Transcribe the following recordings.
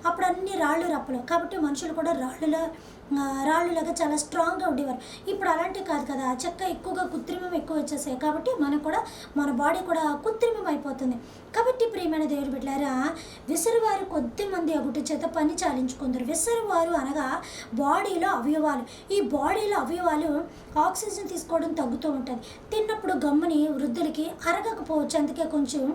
అప్పుడు అన్ని రాళ్ళు రప్పలు కాబట్టి మనుషులు కూడా రాళ్ళులాగా చాలా స్ట్రాంగ్గా ఉండేవారు. ఇప్పుడు అలాంటివి కాదు కదా, చెక్క ఎక్కువగా కృత్రిమం ఎక్కువ వచ్చేసాయి కాబట్టి మనకు కూడా మన బాడీ కూడా కృత్రిమం అయిపోతుంది. కాబట్టి ప్రియమైన దేవుడు బిడ్డలారా, విసరువారు కొద్ది మంది ఒకటి చేత పని చాలించుకుందరు. విసరువారు అనగా బాడీలో అవయవాలు. ఈ బాడీలో అవయవాలు ఆక్సిజన్ తీసుకోవడం తగ్గుతూ ఉంటుంది. తిన్నప్పుడు గమ్ముని వృద్ధులకి అరగకపోవచ్చు. అందుకే కొంచెం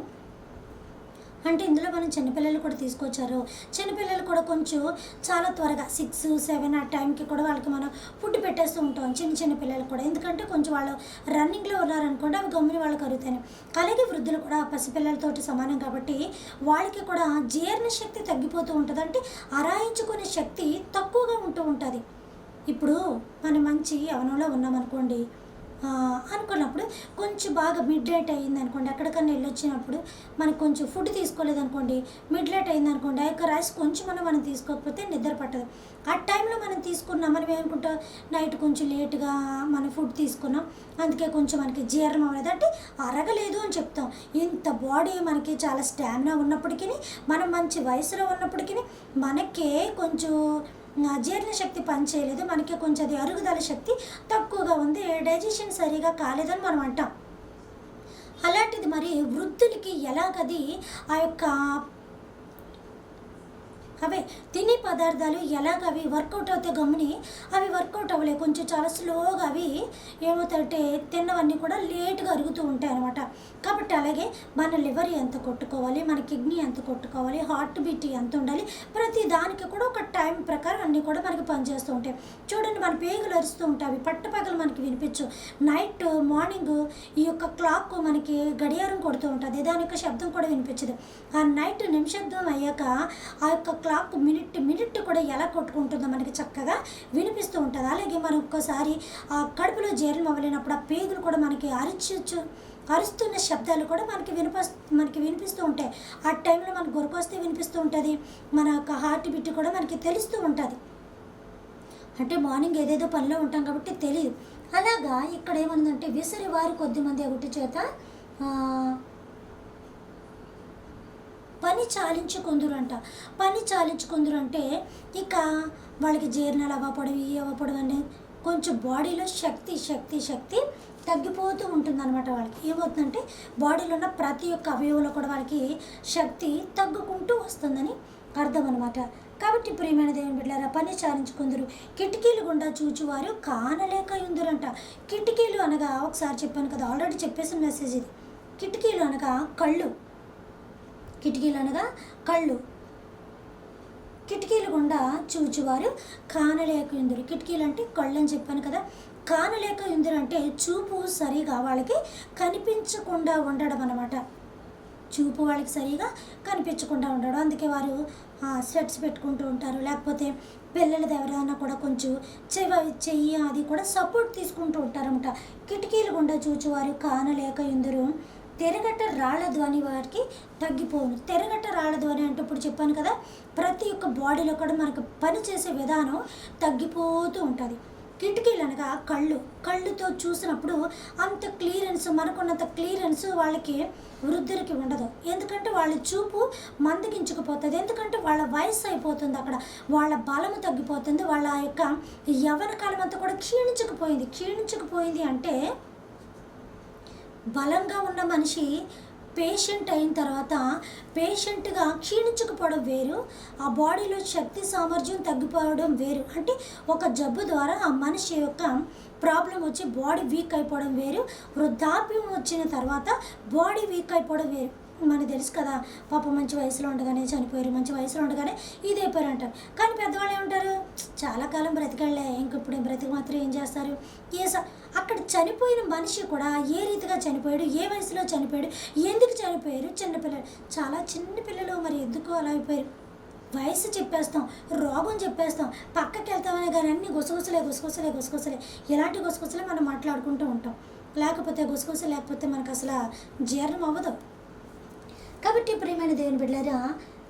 అంటే ఇందులో మనం చిన్నపిల్లలు కూడా తీసుకొచ్చారు. చిన్నపిల్లలు కూడా కొంచెం చాలా త్వరగా 6, 7 ఆ టైంకి కూడా వాళ్ళకి మనం ఫుడ్ పెట్టేస్తూ ఉంటాం చిన్న పిల్లలు కూడా. ఎందుకంటే కొంచెం వాళ్ళు రన్నింగ్లో ఉన్నారనుకోండి, అవి గమ్ముని వాళ్ళకి అరుగుతాయి. అలాగే వృద్ధులు కూడా పసిపిల్లలతోటి సమానం కాబట్టి వాళ్ళకి కూడా జీర్ణశక్తి తగ్గిపోతూ ఉంటుంది. అంటే అరాయించుకునే శక్తి తక్కువగా ఉంటూ ఉంటుంది. ఇప్పుడు మనం మంచి యవనంలో ఉన్నామనుకోండి, అనుకున్నప్పుడు కొంచెం బాగా మిడ్ నైట్ అయ్యింది అనుకోండి, ఎక్కడికన్నా వెళ్ళొచ్చినప్పుడు మనకు కొంచెం ఫుడ్ తీసుకోలేదనుకోండి, మిడ్ నైట్ అయింది అనుకోండి, ఆ యొక్క రైస్ కొంచెం మనం తీసుకోకపోతే నిద్ర పట్టదు. ఆ టైంలో మనం తీసుకున్నాం, మనం ఏమనుకుంటాం, నైట్ కొంచెం లేట్గా మనం ఫుడ్ తీసుకున్నాం, అందుకే కొంచెం మనకి జీర్ణం అవ్వలేదు అంటే అరగలేదు అని చెప్తాం. ఇంత బాడీ మనకి చాలా స్టామినా ఉన్నప్పటికీ, మనం మంచి వయసులో ఉన్నప్పటికీ మనకే కొంచెం జీర్ణశక్తి పనిచేయలేదు, మనకి కొంచెం అది అరుగుదల శక్తి తక్కువగా ఉంది, డైజెషన్ సరిగా కాలేదని మనం అంటాం. అలాంటిది మరి వృద్ధులకి ఎలాగది ఆ యొక్క అవే తినే పదార్థాలు ఎలాగ అవి వర్కౌట్ అవుతాయి గమ్ముని, అవి వర్కౌట్ అవ్వలే, కొంచెం చాలా స్లోగా అవి ఏమవుతాయంటే తిన్నవన్నీ కూడా లేట్గా అరుగుతూ ఉంటాయి అనమాట. కాబట్టి అలాగే మన లివర్ ఎంత కొట్టుకోవాలి, మన కిడ్నీ ఎంత కొట్టుకోవాలి, హార్ట్ బీట్ ఎంత ఉండాలి, ప్రతి దానికి కూడా ఒక టైం ప్రకారం అన్నీ కూడా మనకి పనిచేస్తూ ఉంటాయి. చూడండి, మన పేగులు అరుస్తూ ఉంటాయి, అవి పట్టపగలు మనకి వినిపించు. నైట్ మార్నింగ్ ఈ యొక్క క్లాక్ మనకి గడియారం కొడుతూ ఉంటుంది, దాని యొక్క శబ్దం కూడా వినిపించదు. ఆ నైట్ నిమిషబ్దం అయ్యాక ఆ యొక్క క్లాక్ మినిట్ కూడా ఎలా కొట్టుకుంటుందో మనకి చక్కగా వినిపిస్తూ ఉంటుంది. అలాగే మనం ఒక్కసారి ఆ కడుపులో జీర్ణం అవ్వలేనప్పుడు ఆ పేగులు కూడా మనకి అరుస్తున్న శబ్దాలు కూడా మనకి వినిపిస్తూ ఉంటాయి. ఆ టైంలో మనకు గొరకొస్తే వినిపిస్తూ ఉంటుంది, మన యొక్క హార్ట్ బీట్ కూడా మనకి తెలుస్తూ ఉంటుంది. అంటే మార్నింగ్ ఏదేదో పనిలో ఉంటాం కాబట్టి తెలియదు. అలాగా ఇక్కడ ఏమన్నదంటే విసిరి వారి కొద్దిమంది ఒకటి చేత పని చాలించుకుందురు అంట. పని చాలించుకుందురు అంటే ఇక వాళ్ళకి జీర్ణాలు అవ్వపడవి అని కొంచెం బాడీలో శక్తి తగ్గిపోతూ ఉంటుందన్నమాట. వాళ్ళకి ఏమవుతుందంటే బాడీలో ఉన్న ప్రతి ఒక్క అవయవంలో కూడా వాళ్ళకి శక్తి తగ్గుకుంటూ వస్తుందని అర్థం అనమాట. కాబట్టి ప్రియమైన దేవుని బిడ్డలారా, పని చాలించుకుందరు. కిటికీలు గుండా చూచువారు కానలేక ఉందరంట. కిటికీలు అనగా ఒకసారి చెప్పాను కదా, ఆల్రెడీ చెప్పేసిన మెసేజ్ ఇది. కిటికీలు అనగా కళ్ళు, కిటికీలు అనగా కళ్ళు. కిటికీలు గుండా చూచువారు కానలేక ఉందరు. కిటికీలు అంటే కళ్ళు అని చెప్పాను కదా. కానలేక ఉందరు అంటే చూపు సరిగా వాళ్ళకి కనిపించకుండా ఉండడం అనమాట. చూపు వాళ్ళకి సరిగా కనిపించకుండా ఉండడం, అందుకే వారు స్వెట్స్ పెట్టుకుంటూ ఉంటారు. లేకపోతే పిల్లలది ఎవరైనా కూడా కొంచెం చెయ్యి అది కూడా సపోర్ట్ తీసుకుంటూ ఉంటారన్నమాట. కిటికీలు గుండా చూచువారు కానలేక ఉందరు. తెరగట్ట రాళ్ల ధ్వని వారికి తగ్గిపోను. తెరగట్ట రాళ్ల ధ్వని అంటే ఇప్పుడు చెప్పాను కదా, ప్రతి ఒక్క బాడీలో కూడా మనకు పని చేసే విధానం తగ్గిపోతూ ఉంటుంది. కిటికీలు అనగా కళ్ళుతో చూసినప్పుడు అంత క్లియరెన్స్, మనకున్నంత క్లియరెన్స్ వాళ్ళకి వృద్ధులకి ఉండదు. ఎందుకంటే వాళ్ళ చూపు మందగించుకుపోతుంది, ఎందుకంటే వాళ్ళ వయసు అయిపోతుంది, అక్కడ వాళ్ళ బలము తగ్గిపోతుంది, వాళ్ళ యొక్క యవ్వన కాలం అంతా కూడా క్షీణించుకుపోయింది. అంటే బలంగా ఉన్న మనిషి పేషెంట్ అయిన తర్వాత పేషెంట్గా క్షీణించుకుపోవడం వేరు, ఆ బాడీలో శక్తి సామర్థ్యం తగ్గిపోవడం వేరు. అంటే ఒక జబ్బు ద్వారా ఆ మనిషి యొక్క ప్రాబ్లం వచ్చి బాడీ వీక్ అయిపోవడం వేరు, వృద్ధాప్యం వచ్చిన తర్వాత బాడీ వీక్ అయిపోవడం వేరు. మనకు తెలుసు కదా, పాప మంచి వయసులో ఉండగానే చనిపోయారు, మంచి వయసులో ఉండగానే ఇదైపోయారు అంటారు. కానీ పెద్దవాళ్ళు ఏమంటారు, చాలా కాలం బ్రతికెళ్ళే, ఇంకప్పుడు బ్రతికి మాత్రం ఏం చేస్తారు. అక్కడ చనిపోయిన మనిషి కూడా ఏ రీతిగా చనిపోయాడు, ఏ వయసులో చనిపోయాడు, ఎందుకు చనిపోయారు, చిన్నపిల్లలు, చాలా చిన్నపిల్లలు మరి ఎందుకు అలా అయిపోయారు. వయసు చెప్పేస్తాం, రోగం చెప్పేస్తాం, పక్కకి వెళ్తామనే కానీ అన్ని గుసగుసలే ఇలాంటి గుసగుసలే మనం మాట్లాడుకుంటూ ఉంటాం. లేకపోతే గుసగుస లేకపోతే మనకు అసలు జీర్ణం అవ్వదు. కాబట్టి ప్రియమైన దేవుని బిడ్డలారా,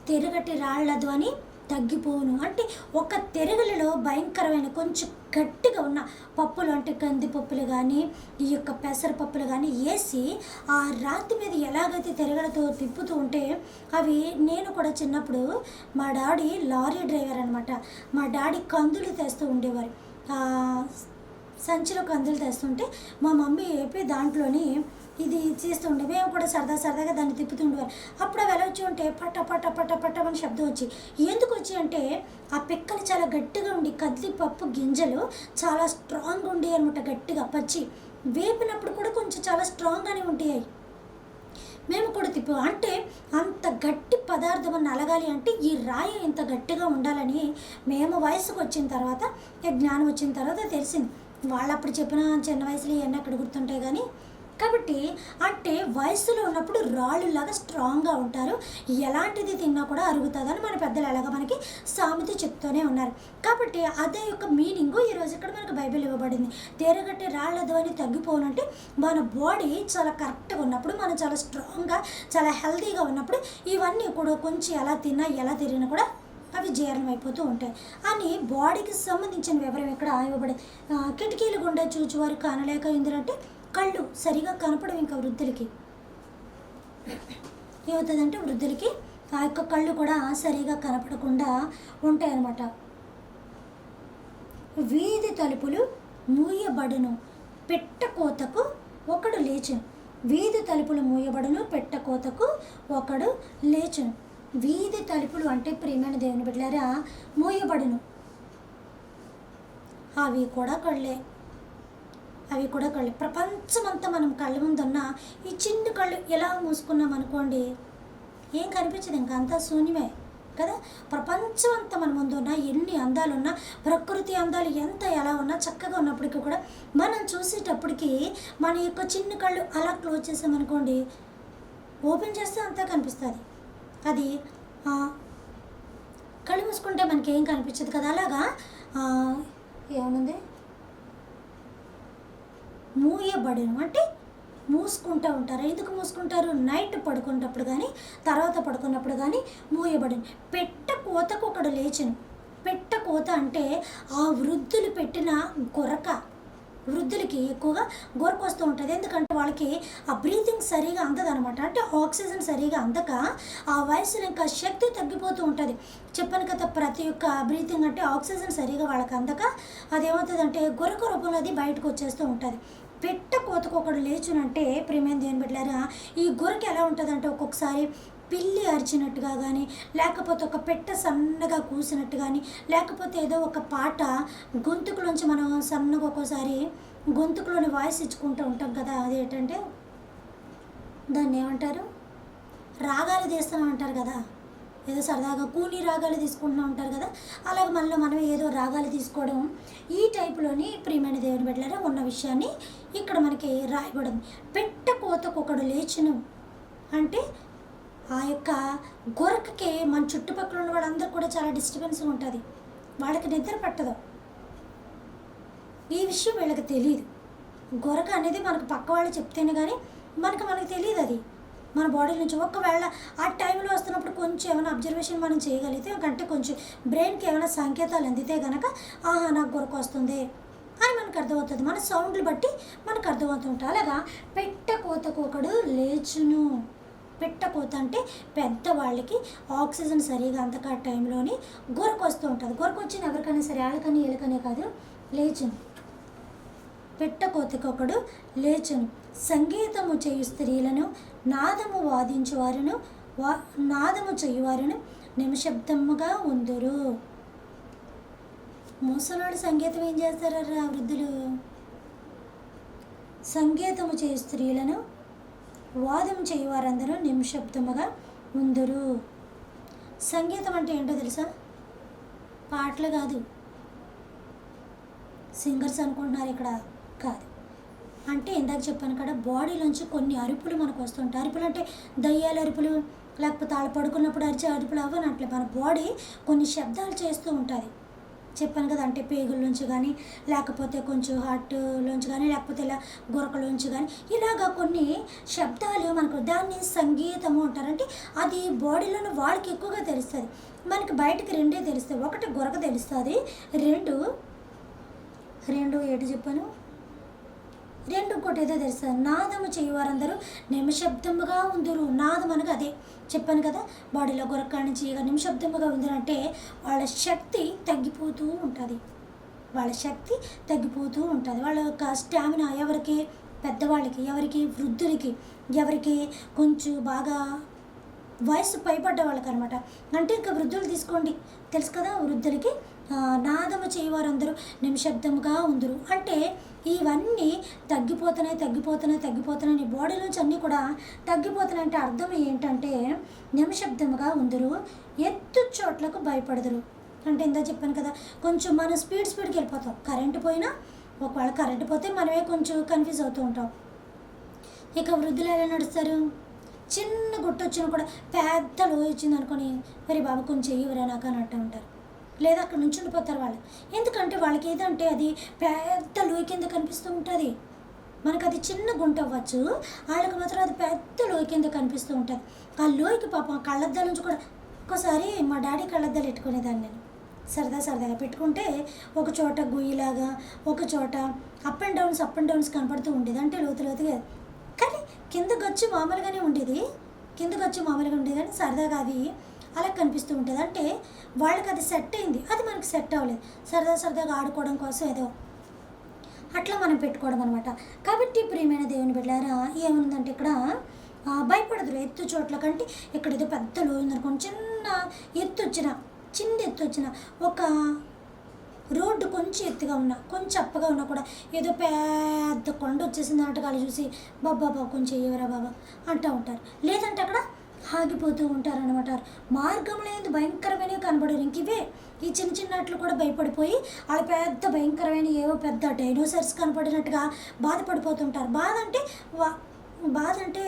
తిరగటి రాళ్ల ధ్వని తగ్గిపోను. అంటే ఒక తెరగలిలో భయంకరమైన కొంచెం గట్టిగా ఉన్న పప్పులు అంటే కందిపప్పులు కానీ, ఈ యొక్క పెసరపప్పులు కానీ ఏసి ఆ రాతి మీద ఎలాగైతే తెరగలతో తిప్పుతూ ఉంటే అవి నేను కూడా చిన్నప్పుడు మా డాడీ లారీ డ్రైవర్ అనమాట. మా డాడీ కందులు తెస్తూ ఉండేవారు. సంచిలో కందులు తెస్తుంటే మా మమ్మీ ఏపి దాంట్లోని ఇది చేస్తూ ఉండే మేము కూడా సరదాగా దాన్ని తిప్పుతూ ఉండేవారు. అప్పుడు అవి ఎలా వచ్చి ఉంటే పట్ట పట్ట పట్ట పట్ట అని శబ్దం వచ్చి ఎందుకు వచ్చి అంటే ఆ పిక్కలు చాలా గట్టిగా ఉండి కందిపప్పు గింజలు చాలా స్ట్రాంగ్గా ఉండి అనమాట. గట్టిగా పచ్చి వేపినప్పుడు కూడా కొంచెం చాలా స్ట్రాంగ్గానే ఉంటాయి. మేము కూడా అంటే అంత గట్టి పదార్థం నలగాలి అంటే ఈ రాయి ఇంత గట్టిగా ఉండాలని మేము వయసుకు వచ్చిన తర్వాత జ్ఞానం వచ్చిన తర్వాత తెలిసింది. వాళ్ళు అప్పుడు చెప్పిన చిన్న వయసులో ఇవన్నీ అక్కడ గుర్తుంటాయి కానీ కాబట్టి అంటే వయసులో ఉన్నప్పుడు రాళ్ళులాగా స్ట్రాంగ్గా ఉంటారు. ఎలాంటిది తిన్నా కూడా అరుగుతుందని మన పెద్దలు ఎలాగ మనకి సామెత చెప్తూనే ఉన్నారు. కాబట్టి అదే యొక్క మీనింగు ఈరోజు ఇక్కడ మనకు బైబిల్ ఇవ్వబడింది. తేరగట్టి రాళ్ళ ధ్వని తగ్గిపోనంటే మన బాడీ చాలా కరెక్ట్గా ఉన్నప్పుడు, మనం చాలా స్ట్రాంగ్గా చాలా హెల్తీగా ఉన్నప్పుడు ఇవన్నీ కూడా కొంచెం ఎలా తిరిగినా కూడా అవి జీర్ణం అయిపోతూ ఉంటాయి అని బాడీకి సంబంధించిన వివరం ఇక్కడ ఇవ్వబడి. కిటికీలు గుండా చూచువారు కానలేక ఎందుకంటే కళ్ళు సరిగా కనపడవు. ఇంకా వృద్ధులకి ఏమవుతుందంటే వృద్ధులకి ఆ యొక్క కళ్ళు కూడా సరిగా కనపడకుండా ఉంటాయన్నమాట. వీధి తలుపులు మూయబడును, పెట్ట కోతకు ఒకడు లేచును. వీధి తలుపులు మూయబడును, పెట్ట కోతకు ఒకడు లేచును. వీధి తలుపులు అంటే ప్రియమైన దేవుని బిడ్డలారా మూయబడును. అవి కూడా కళ్ళే. ప్రపంచమంతా మనం కళ్ళ ముందున్న ఈ చిన్న కళ్ళు ఎలా మూసుకున్నాం అనుకోండి ఏం కనిపించదు, ఇంకా అంతా శూన్యమే కదా. ప్రపంచం అంతా మన ముందు ఉన్న ఎన్ని అందాలున్నా, ప్రకృతి అందాలు ఎంత ఎలా ఉన్నా చక్కగా ఉన్నప్పటికీ కూడా మనం చూసేటప్పటికి మన యొక్క చిన్న కళ్ళు అలా క్లోజ్ చేసామనుకోండి ఓపెన్ చేస్తే అంతా కనిపిస్తుంది. అది కళ్ళు మూసుకుంటే మనకి ఏం కనిపించదు కదా. అలాగా ఏమనుంది మూయబడును అంటే మూసుకుంటూ ఉంటారు. ఎందుకు మూసుకుంటారు? నైట్ పడుకున్నప్పుడు కానీ తర్వాత పడుకున్నప్పుడు కానీ మూయబడును. పెట్ట కోతకు ఒకడు లేచును. పెట్ట కోత అంటే ఆ వృద్ధులు పెట్టిన గొరక. వృద్ధులకి ఎక్కువగా గొరక వస్తూ ఉంటుంది. ఎందుకంటే వాళ్ళకి ఆ బ్రీతింగ్ సరిగా అందదనమాట. అంటే ఆక్సిజన్ సరిగా అందక ఆ వయసులో ఇంకా శక్తి తగ్గిపోతూ ఉంటుంది. చెప్పాను కదా, ప్రతి ఒక్క బ్రీతింగ్ అంటే ఆక్సిజన్ సరిగా వాళ్ళకి అందక అదేమవుతుందంటే గొరక రూపంలో అది బయటకు వచ్చేస్తూ ఉంటుంది. పెట్ట కోతకు ఒకడు లేచునంటే ప్రియమైన దేవుని బిడ్డలారా ఈ గొరక ఎలా ఉంటుందంటే ఒక్కొక్కసారి పిల్లి అరిచినట్టుగా కానీ, లేకపోతే ఒక పెట్ట సన్నగా కూసినట్టు కానీ, లేకపోతే ఏదో ఒక పాట గొంతుకులోంచి మనం సన్నగా ఒక్కోసారి గొంతుకులోని వాయిస్ ఇచ్చుకుంటూ ఉంటాం కదా. అదేంటంటే దాన్ని ఏమంటారు, రాగాలు తీస్తున్నాం అంటారు కదా. ఏదో సరదాగా కూని రాగాలు తీసుకుంటూ ఉంటారు కదా. అలాగే మనలో మనం ఏదో రాగాలు తీసుకోవడం ఈ టైపులోని ప్రియమైన దేవుని బిడ్డలారా ఉన్న విషయాన్ని ఇక్కడ మనకి రాయబడింది. పెట్ట కోతకు ఒకడు లేచును అంటే ఆ యొక్క గొరకకి మన చుట్టుపక్కల ఉన్న వాళ్ళందరూ కూడా చాలా డిస్టర్బెన్స్గా ఉంటుంది. వాళ్ళకి నిద్ర పట్టదు. ఈ విషయం వీళ్ళకి తెలియదు. గొరక అనేది మనకు పక్క వాళ్ళు చెప్తేనే కానీ మనకు తెలియదు. అది మన బాడీ నుంచి ఒకవేళ ఆ టైంలో వస్తున్నప్పుడు కొంచెం ఏమైనా అబ్జర్వేషన్ మనం చేయగలిగితే అంటే కొంచెం బ్రెయిన్కి ఏమైనా సంకేతాలు అందితే కనుక ఆహా నాకు గొరక వస్తుంది అని మనకు అర్థమవుతుంది. మన సౌండ్లు బట్టి మనకు అర్థమవుతుంటుంది. అలాగా పెట్ట కోతకు ఒకడు లేచును. పెట్ట కోత అంటే పెద్దవాళ్ళకి ఆక్సిజన్ సరిగా అంతకా టైంలోని గొరక వస్తూ ఉంటుంది. గొరక వచ్చిన ఎవరికైనా సరే వాళ్ళకని వీళ్ళకనే కాదు లేచును. పెట్ట కోతకు ఒకడు లేచును. సంగీతము చేయు స్త్రీలను నాదము వాదించువారును నాదము చేయువారును నిమిషబ్దముగా ఉందురు. ముసలాడు సంగీతం ఏం చేస్తారా వృద్ధులు? సంగీతము చేయు స్త్రీలను వాదం చేయువారందరూ నిమిషబ్దముగా ఉందురు. సంగీతం అంటే ఏంటో తెలుసా? పాటలు కాదు, సింగర్స్ అనుకుంటున్నారు ఇక్కడ కాదు. అంటే ఇందాక చెప్పాను కదా, బాడీలోంచి కొన్ని అరుపులు మనకు వస్తుంటాయి. అరుపులు అంటే దయ్యాల అరుపులు, లేకపోతే వాళ్ళు పడుకున్నప్పుడు అరిచే అరుపులు అవ్వనట్లే మన బాడీ కొన్ని శబ్దాలు చేస్తూ ఉంటుంది. చెప్పాను కదా, అంటే పేగుల్లోంచి కానీ, లేకపోతే కొంచెం హార్ట్లోంచి కానీ, లేకపోతే ఇలా గురకలోంచి కానీ, ఇలాగా కొన్ని శబ్దాలు మనకు దాన్ని సంగీతము అంటారు. అంటే అది బాడీలోని వాళ్ళకి ఎక్కువగా తెలుస్తుంది. మనకి బయటకి రెండే తెలుస్తాయి. ఒకటి గురక తెలుస్తుంది, రెండు రెండు ఏటి చెప్పాను, రెండు ఇంకోటి ఏదో తెలుస్తుంది. నాదము చేయవారందరూ నిమిషబ్దముగా ఉందరు. నాదం అనగా అదే చెప్పాను కదా, బాడీలో గురక నుంచి ఇక నిమిషబ్దముగా ఉందరంటే వాళ్ళ శక్తి తగ్గిపోతూ ఉంటుంది. వాళ్ళ శక్తి తగ్గిపోతూ ఉంటుంది. వాళ్ళ యొక్క స్టామినా ఎవరికి, పెద్దవాళ్ళకి, ఎవరికి వృద్ధులకి, ఎవరికి కొంచెం బాగా వయసు పైపడ్డ వాళ్ళకి అనమాట. అంటే ఇంకా వృద్ధులు తీసుకోండి, తెలుసు కదా, వృద్ధులకి నాదము చేయవారందరూ నిమిషబ్దముగా ఉందరు. అంటే ఇవన్నీ తగ్గిపోతున్నాయి తగ్గిపోతున్నాయి తగ్గిపోతున్నాయి, నీ బాడీలోంచి అన్నీ కూడా తగ్గిపోతున్నాయి. అంటే అర్థం ఏంటంటే నిమిషబ్దముగా ఉందరు, ఎత్తు చోట్లకు భయపడదురు. అంటే ఇందా చెప్పాను కదా, కొంచెం మనం స్పీడ్కి వెళ్ళిపోతాం. కరెంటు పోయినా, ఒకవేళ కరెంటు పోతే మనమే కొంచెం కన్ఫ్యూజ్ అవుతూ ఉంటాం. ఇక వృద్ధులు ఎలా నడుస్తారు, చిన్న గుట్ట వచ్చినా కూడా పెద్ద లోయ వచ్చింది అనుకొని, మరి బాబు కొంచెం ఇవ్వరా నాకు అని అంటూ ఉంటారు. లేదా అక్కడ నుంచి ఉండిపోతారు వాళ్ళు. ఎందుకంటే వాళ్ళకి ఏదంటే అది పెద్ద లోయ కింద కనిపిస్తూ ఉంటుంది. మనకు అది చిన్న గుంట అవ్వచ్చు, వాళ్ళకి మాత్రం అది పెద్ద లోయ కింద కనిపిస్తూ ఉంటుంది. ఆ లోయకి పాపం కళ్ళద్దాల నుంచి కూడా, ఒక్కోసారి మా డాడీ కళ్ళద్దాలు పెట్టుకునేదాన్ని నేను, సరదాగా పెట్టుకుంటే ఒక చోట గుయ్యిలాగా, ఒక చోట అప్ అండ్ డౌన్స్ కనపడుతూ ఉండేది. అంటే లోతుగా, కానీ కిందకు వచ్చి మామూలుగానే ఉండేది, కానీ సరదాగా అది అలా కనిపిస్తూ ఉంటుంది. అంటే వాళ్ళకి అది సెట్ అయింది, అది మనకి సెట్ అవ్వలేదు. సరదాగా ఆడుకోవడం కోసం ఏదో అట్లా మనం పెట్టుకోవడం అనమాట. కాబట్టి ప్రియమైన దేవుని బిడ్డలారా, ఏముందంటే ఇక్కడ భయపడదురు. ఎత్తు చోట్ల కంటే ఇక్కడ ఏదో పెద్ద లోయ ఉందనుకోండి, చిన్న ఎత్తు వచ్చిన ఒక రోడ్డు కొంచెం ఎత్తుగా ఉన్నా, కొంచెం అప్పగా ఉన్నా కూడా ఏదో పెద్ద కొండ వచ్చేసింది నాటకాలు చూసి బాబా కొంచెం ఎవరా బాబా అంటూ ఉంటారు. లేదంటే అక్కడ ఆగిపోతూ ఉంటారనమాట. మార్గంలో ఏంది భయంకరమైనవి కనబడరు. ఇంక ఇవే ఈ చిన్నట్లు కూడా భయపడిపోయి వాళ్ళ పెద్ద భయంకరమైన ఏవో పెద్ద డైనోసార్స్ కనపడినట్టుగా బాధపడిపోతుంటారు. బాధ అంటే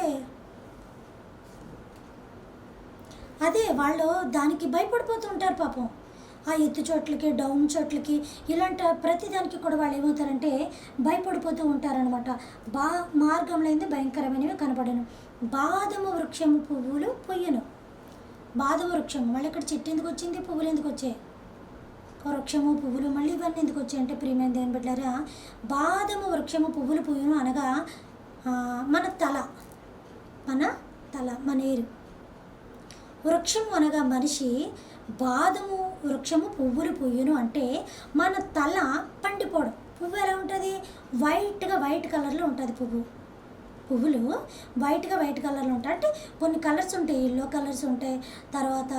అదే వాళ్ళు దానికి భయపడిపోతూ ఉంటారు పాపం. ఆ ఎత్తు చోట్లకి, డౌన్ చోట్లకి, ఇలాంటి ప్రతిదానికి కూడా వాళ్ళు ఏమవుతారంటే భయపడిపోతూ ఉంటారనమాట. మార్గంలో ఏంది భయంకరమైనవి కనపడను. బాదము వృక్షము పువ్వులు పొయ్యను. బాదము వృక్షము, మళ్ళీ ఇక్కడ చెట్టు ఎందుకు వచ్చింది, పువ్వులు ఎందుకు వచ్చాయి, వృక్షము పువ్వులు మళ్ళీ ఇవన్నీ ఎందుకు వచ్చాయి అంటే ప్రియమైన దేవుని బిడ్డలారా, బాదము వృక్షము పువ్వులు పొయ్యను అనగా మన తల మన ఏరు. వృక్షము అనగా మనిషి, బాదము వృక్షము పువ్వులు పొయ్యును అంటే మన తల పండిపోవడం. పువ్వు ఎలా ఉంటుంది, వైట్ కలర్లో ఉంటుంది. పువ్వులు వైట్ కలర్లో ఉంటాయి. అంటే కొన్ని కలర్స్ ఉంటాయి, ఎల్లో కలర్స్ ఉంటాయి, తర్వాత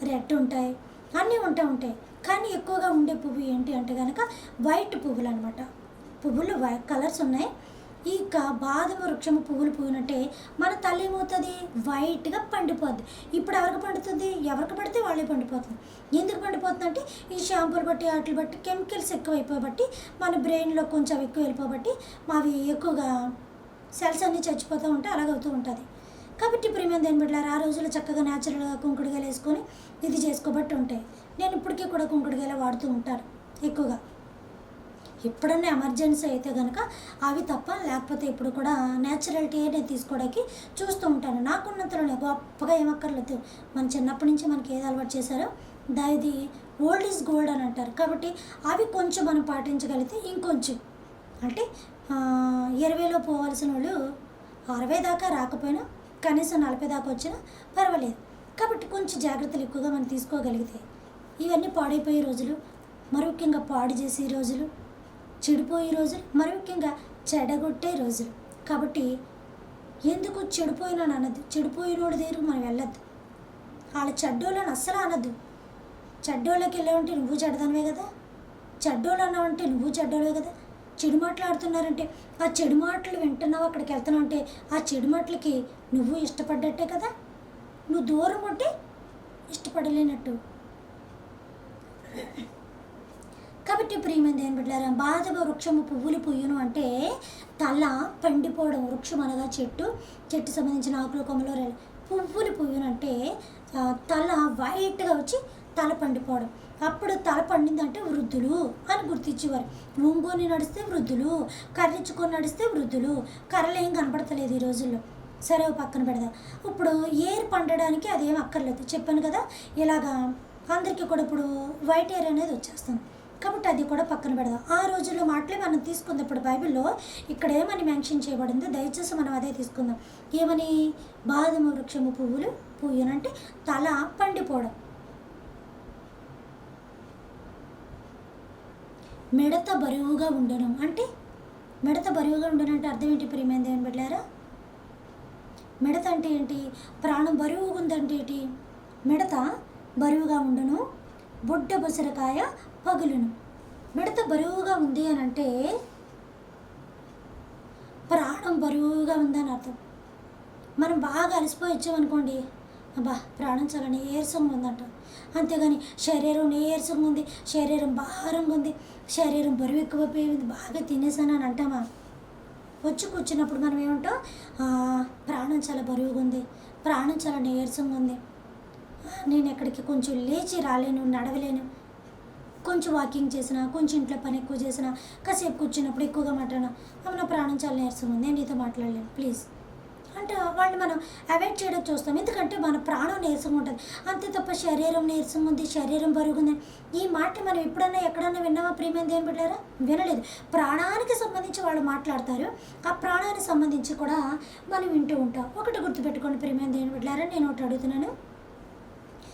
రెడ్ ఉంటాయి, అన్నీ ఉంటాయి. కానీ ఎక్కువగా ఉండే పువ్వు ఏంటి అంటే కనుక వైట్ పువ్వులు అనమాట. పువ్వులు కలర్స్ ఉన్నాయి. ఇక బాదము వృక్షము పువ్వులు పూయినట్టే మన తల ఏమవుతుంది, వైట్గా పండిపోద్ది. ఇప్పుడు ఎవరికి పండుతుంది, ఎవరికి పడితే వాళ్ళే పండిపోతుంది. ఎందుకు పండిపోతుంది అంటే ఈ షాంపూలు బట్టి వాటిని బట్టి కెమికల్స్ ఎక్కువైపోబట్టి మన బ్రెయిన్లో కొంచెం ఎక్కువ వెళ్ళిపోబట్టి అవి ఎక్కువగా సెల్స్ అన్నీ చచ్చిపోతూ ఉంటే అలాగవుతూ ఉంటుంది. కాబట్టి ప్రియమైన దేని బిడ్డలారా, ఆ రోజుల్లో చక్కగా న్యాచురల్గా కుంకుడుగాయలు వేసుకొని ఇది చేసుకోబట్టి ఉంటాయి. నేను ఇప్పటికీ కూడా కుంకుడుగాయలు వాడుతూ ఉంటాను ఎక్కువగా. ఎప్పుడన్నా ఎమర్జెన్సీ అయితే కనుక అవి తప్ప, లేకపోతే ఇప్పుడు కూడా న్యాచురాలిటీ నేను తీసుకోవడానికి చూస్తూ ఉంటాను. నాకున్నంతలోనే గొప్పగా ఏమక్కర్లేదు. మన చిన్నప్పటి నుంచి మనకి ఏది అలవాటు చేశారో ఇది ఓల్డ్ ఈజ్ గోల్డ్ అని అంటారు. కాబట్టి అవి కొంచెం మనం పాటించగలిగితే ఇంకొంచెం, అంటే 20లో పోవాల్సిన వాళ్ళు 60 దాకా రాకపోయినా కనీసం 40 దాకా వచ్చినా పర్వాలేదు. కాబట్టి కొంచెం జాగ్రత్తలు ఎక్కువగా మనం తీసుకోగలిగితే ఇవన్నీ పాడైపోయే రోజులు, మరి ముఖ్యంగా పాడు చేసే రోజులు, చెడిపోయే రోజులు, మరి ముఖ్యంగా చెడగొట్టే రోజులు. కాబట్టి ఎందుకు చెడిపోయినాను అనద్దు, చెడిపోయినోడి దగ్గరకు మనం వెళ్ళొద్దు. వాళ్ళ చెడ్డోళ్ళని అస్సలు అనద్దు. చెడ్డోళ్ళకి వెళ్ళావంటే నువ్వు చెడ్డదానివే కదా, చెడ్డోళ్ళు అన్నావంటే నువ్వు చెడ్డోళ్ళే కదా. చెడు మాట్లాడుతున్నారంటే ఆ చెడు మాటలు వింటున్నావు, అక్కడికి వెళ్తున్నావు అంటే ఆ చెడు మాటలకి నువ్వు ఇష్టపడ్డట్టే కదా, నువ్వు దూరం ఉంటే ఇష్టపడలేనట్టు. కాబట్టి ప్రియమైన దేవుని బిడ్డలారా, బాదము వృక్షము పువ్వులు పూయును అంటే తల పండిపోవడం. వృక్షం అనగా చెట్టు సంబంధించిన ఆకులు కొమ్మలు పువ్వులు పూయును అంటే తల వైట్గా వచ్చి తల పండిపోవడం. అప్పుడు తల పండిందంటే వృద్ధులు అని గుర్తించేవారు. ఒంగోని నడిస్తే వృద్ధులు, కర్రించుకొని నడిస్తే వృద్ధులు. కర్రలు ఏం కనపడతలేదు ఈ రోజుల్లో. సరే పక్కన పెడదాం. ఇప్పుడు ఏరు పండడానికి అదేం అక్కర్లేదు. చెప్పాను కదా, ఇలాగా అందరికీ కూడా ఇప్పుడు వైట్ ఎయిర్ అనేది వచ్చేస్తుంది. కాబట్టి అది కూడా పక్కన పెడదాం. ఆ రోజుల్లో మాటలే మనం తీసుకుందాం. ఇప్పుడు బైబిల్లో ఇక్కడ ఏమని మెన్షన్ చేయబడిందో దయచేసి మనం అదే తీసుకుందాం. ఏమని? బాదము వృక్షము పువ్వులు పూయనంటే తల పండిపోవడం. మిడత బరువుగా ఉండను అంటే, మిడత బరువుగా ఉండను అంటే అర్థం ఏంటి ప్రియమైన దేవుని బిడ్డలారా? మిడత అంటే ఏంటి? ప్రాణం బరువుగా ఉందంటే ఏంటి? మిడత బరువుగా ఉండును, బుడ్డ బుసరకాయ పగులును. మిడత బరువుగా ఉంది అని అంటే ప్రాణం బరువుగా ఉందని అర్థం. మనం బాగా అలసిపోయి వచ్చామనుకోండి, అబ్బా ప్రాణం చాలా నీరసంగా ఉందంట. అంతేగాని శరీరం నీరసంగా ఉంది, శరీరం భారంగా ఉంది, శరీరం బరువు ఎక్కువైపోయింది, బాగా తినేసాను అని అంటామా? వచ్చి కూర్చున్నప్పుడు మనం ఏమంటాం? ప్రాణం చాలా బరువుగా ఉంది, ప్రాణం చాలా నీరసంగా ఉంది, నేను ఎక్కడికి కొంచెం లేచి రాలేను, నడవలేను, కొంచెం వాకింగ్ చేసినా, కొంచెం ఇంట్లో పని ఎక్కువ చేసినా, కాసేపు కూర్చున్నప్పుడు ఎక్కువగా మాట్లాడినా, నా ప్రాణం చాలా నీరసంగా ఉంది, నేను నీతో మాట్లాడలేను ప్లీజ్ అంటే వాళ్ళని మనం అవాయిడ్ చేయడం చూస్తాం. ఎందుకంటే మన ప్రాణం నీరసంగా ఉంటుంది. అంతే తప్ప శరీరం నీరసంగా ఉంది, శరీరం బరుగుంది, ఈ మాట మనం ఎప్పుడన్నా ఎక్కడన్నా విన్నామా ప్రియమైన దేవుని బిడ్డలారా? వినలేదు. ప్రాణానికి సంబంధించి వాళ్ళు మాట్లాడతారు, ఆ ప్రాణానికి సంబంధించి కూడా మనం వింటూ ఉంటాం. ఒకటి గుర్తుపెట్టుకోండి ప్రియమైన దేవుని బిడ్డలారా, నేను ఒకటి అడుగుతున్నాను.